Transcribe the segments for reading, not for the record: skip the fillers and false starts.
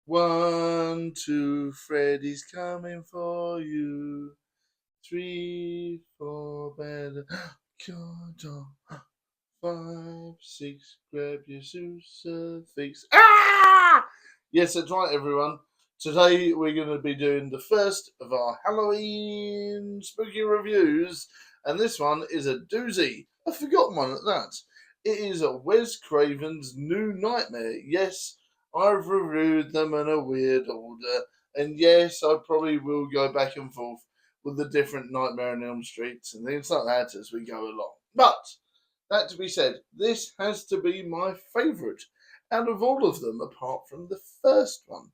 1, 2, Freddy's coming for you. 3, 4, better. Count on. 5, 6, grab your crucifix. Ah! Yes, that's right, everyone. Today we're going to be doing the first of our Halloween spooky reviews, and this one is a doozy. A forgotten one at that. It is a Wes Craven's New Nightmare. Yes, I've reviewed them in a weird order, and yes, I probably will go back and forth with the different Nightmare on Elm Streets and things like that as we go along. But that to be said, this has to be my favourite out of all of them, apart from the first one.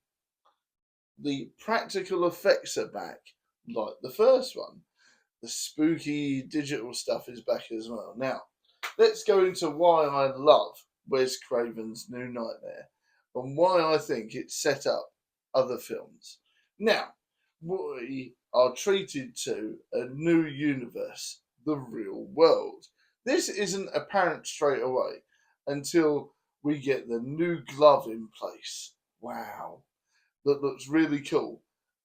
The practical effects are back, like the first one. The spooky digital stuff is back as well. Now, let's go into why I love Wes Craven's New Nightmare and why I think it set up other films. Now, we are treated to a new universe, the real world. This isn't apparent straight away until we get the new glove in place. Wow, that looks really cool.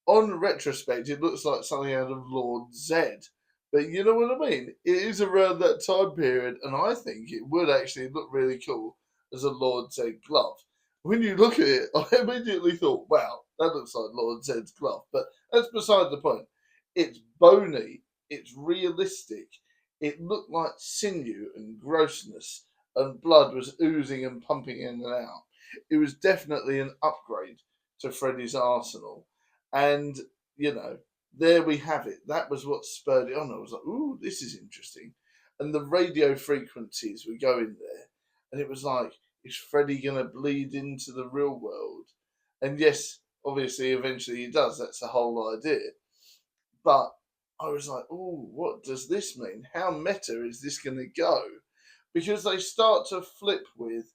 On retrospect, it looks like something out of Lord Zed. But you know what I mean? It is around that time period, and I think it would actually look really cool as a Lord Zed glove. When you look at it, I immediately thought, wow, that looks like Lord Zed's glove. But that's beside the point. It's bony, it's realistic, it looked like sinew and grossness, and blood was oozing and pumping in and out. It was definitely an upgrade to Freddy's arsenal. And, you know, there we have it. That was what spurred it on. I was like, ooh, this is interesting. And the radio frequencies were going there. And it was like, is Freddy going to bleed into the real world? And yes, obviously, eventually he does. That's the whole idea. But I was like, ooh, what does this mean? How meta is this going to go? Because they start to flip with,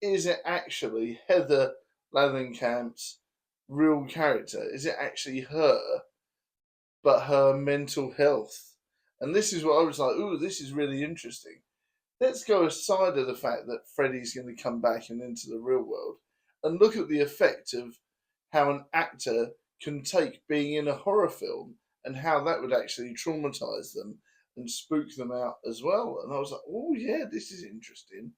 is it actually Heather Langenkamp's real character? Is it actually her, but her mental health? And this is what I was like, ooh, this is really interesting. Let's go aside of the fact that Freddy's going to come back and into the real world and look at the effect of how an actor can take being in a horror film and how that would actually traumatize them and spook them out as well. And I was like, oh, yeah, this is interesting.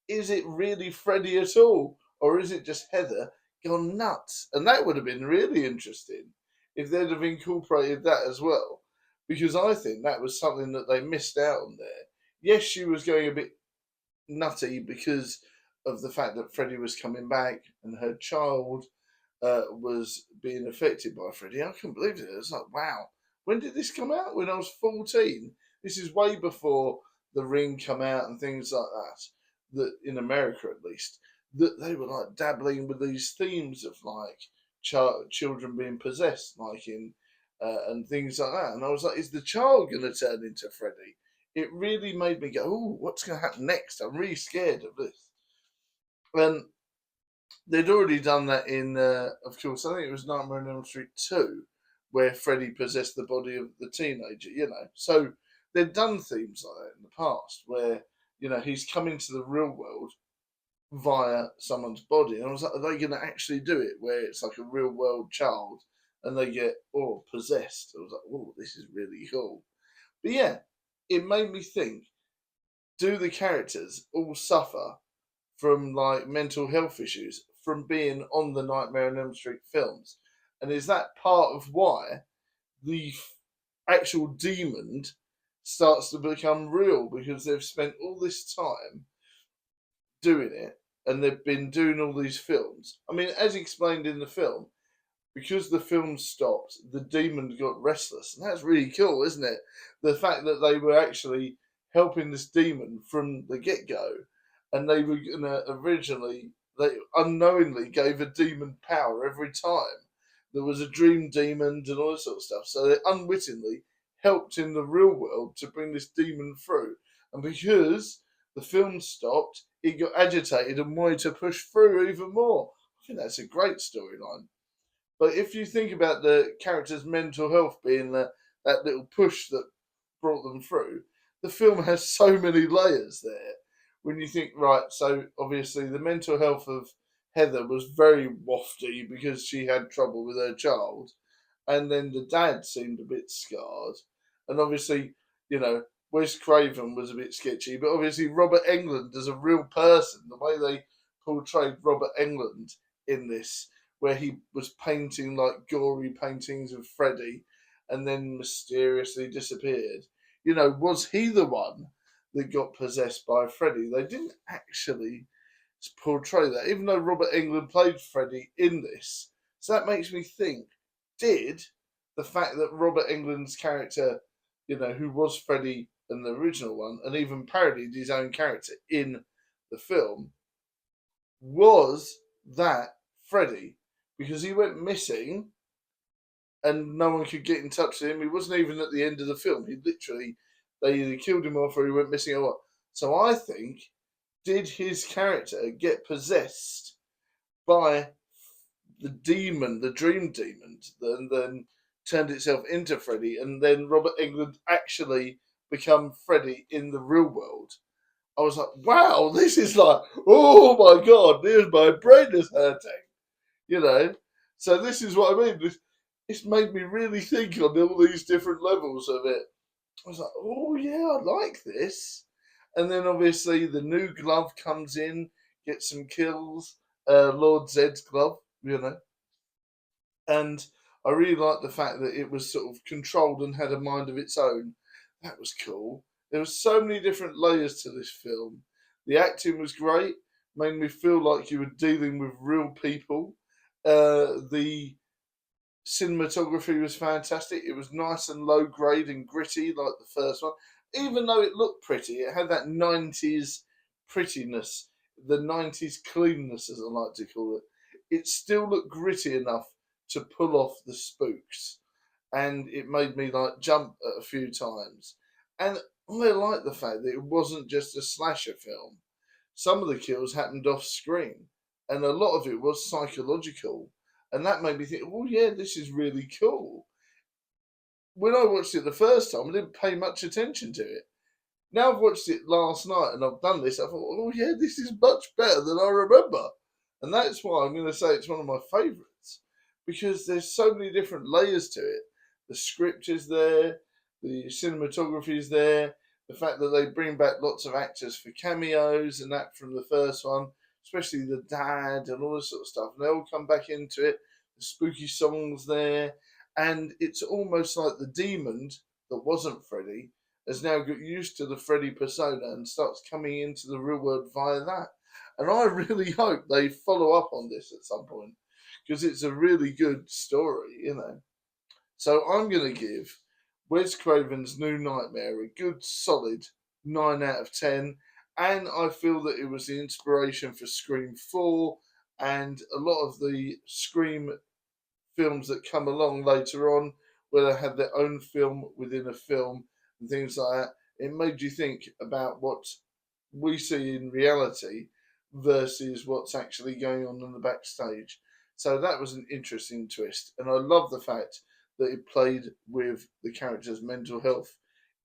Is it really Freddy at all? Or is it just Heather gone nuts? And that would have been really interesting if they'd have incorporated that as well. Because I think that was something that they missed out on there. Yes, she was going a bit nutty because of the fact that Freddy was coming back and her child was being affected by Freddy. I couldn't believe it. It was like, wow, when did this come out? When I was 14. This is way before The Ring come out and things like that. That in America at least, that they were like dabbling with these themes of like children being possessed, like in and things like that. And I was like, is the child going to turn into Freddy? It really made me go, oh, what's going to happen next? I'm really scared of this. And they'd already done that in, of course, I think it was Nightmare on Elm Street 2, where Freddy possessed the body of the teenager, you know. So they'd done themes like that in the past, where, you know, he's come into the real world via someone's body. And I was like, are they going to actually do it, where it's like a real world child and they get, possessed? I was like, oh, this is really cool. But yeah, it made me think, do the characters all suffer from like mental health issues from being on the Nightmare on Elm Street films? And is that part of why the actual demon starts to become real? Because they've spent all this time doing it and they've been doing all these films. I mean, as explained in the film, because the film stopped, the demon got restless. And that's really cool, isn't it? The fact that they were actually helping this demon from the get go. And they were going to originally, they unknowingly gave a demon power every time. There was a dream demon and all this sort of stuff. So they unwittingly helped in the real world to bring this demon through. And because the film stopped, he got agitated and wanted to push through even more. I think that's a great storyline. But if you think about the character's mental health being that little push that brought them through, the film has so many layers there. When you think, right, so obviously the mental health of Heather was very wafty because she had trouble with her child, and then the dad seemed a bit scarred, and obviously, you know, Wes Craven was a bit sketchy, but obviously Robert Englund as a real person, the way they portrayed Robert Englund in this, where he was painting like gory paintings of Freddy, and then mysteriously disappeared. You know, was he the one that got possessed by Freddy? They didn't actually portray that, even though Robert Englund played Freddy in this. So that makes me think, did the fact that Robert Englund's character, you know, who was Freddy in the original one, and even parodied his own character in the film, was that Freddy? Because he went missing and no one could get in touch with him. He wasn't even at the end of the film. He literally, they either killed him off or he went missing or what. So I think, did his character get possessed by the demon, the dream demon, and then turned itself into Freddy, and then Robert Englund actually become Freddy in the real world? I was like, wow, this is like, oh my god, there's my brain is hurting, you know. So this is what I mean. It's made me really think on all these different levels of it. I was like, oh yeah, I like this. And then obviously the new glove comes in, gets some kills, Lord Zed's glove, you know. And I really liked the fact that it was sort of controlled and had a mind of its own. That was cool. There were so many different layers to this film. The acting was great, made me feel like you were dealing with real people. The cinematography was fantastic. It was nice and low grade and gritty like the first one. Even though it looked pretty, it had that 90s prettiness, the 90s cleanness, as I like to call it. It still looked gritty enough to pull off the spooks. And it made me like jump a few times. And I like the fact that it wasn't just a slasher film. Some of the kills happened off screen, and a lot of it was psychological. And that made me think, oh, yeah, this is really cool. When I watched it the first time, I didn't pay much attention to it. Now I've watched it last night and I've done this, I thought, oh, yeah, this is much better than I remember. And that's why I'm going to say it's one of my favourites, because there's so many different layers to it. The script is there, the cinematography is there, the fact that they bring back lots of actors for cameos and that from the first one, especially the dad and all this sort of stuff. And they all come back into it. The spooky songs there. And it's almost like the demon that wasn't Freddy has now got used to the Freddy persona and starts coming into the real world via that. And I really hope they follow up on this at some point, because it's a really good story, you know. So I'm going to give Wes Craven's New Nightmare a good solid 9 out of 10. And I feel that it was the inspiration for Scream 4 and a lot of the Scream films that come along later on, where they had their own film within a film and things like that. It made you think about what we see in reality versus what's actually going on in the backstage. So that was an interesting twist. And I love the fact that it played with the character's mental health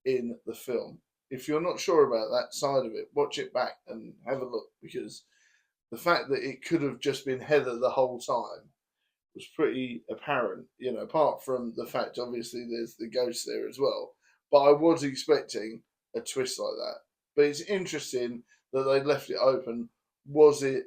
in the film. If you're not sure about that side of it, watch it back and have a look, because the fact that it could have just been Heather the whole time was pretty apparent, you know, apart from the fact, obviously, there's the ghost there as well. But I was expecting a twist like that. But it's interesting that they left it open. Was it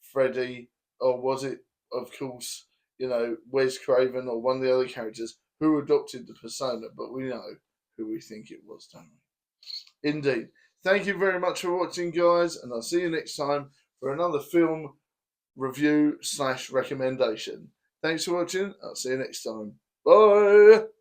Freddy, or was it, of course, you know, Wes Craven or one of the other characters who adopted the persona? But we know who we think it was, don't we? Indeed. Thank you very much for watching, guys, and I'll see you next time for another film review / recommendation. Thanks for watching. I'll see you next time. Bye.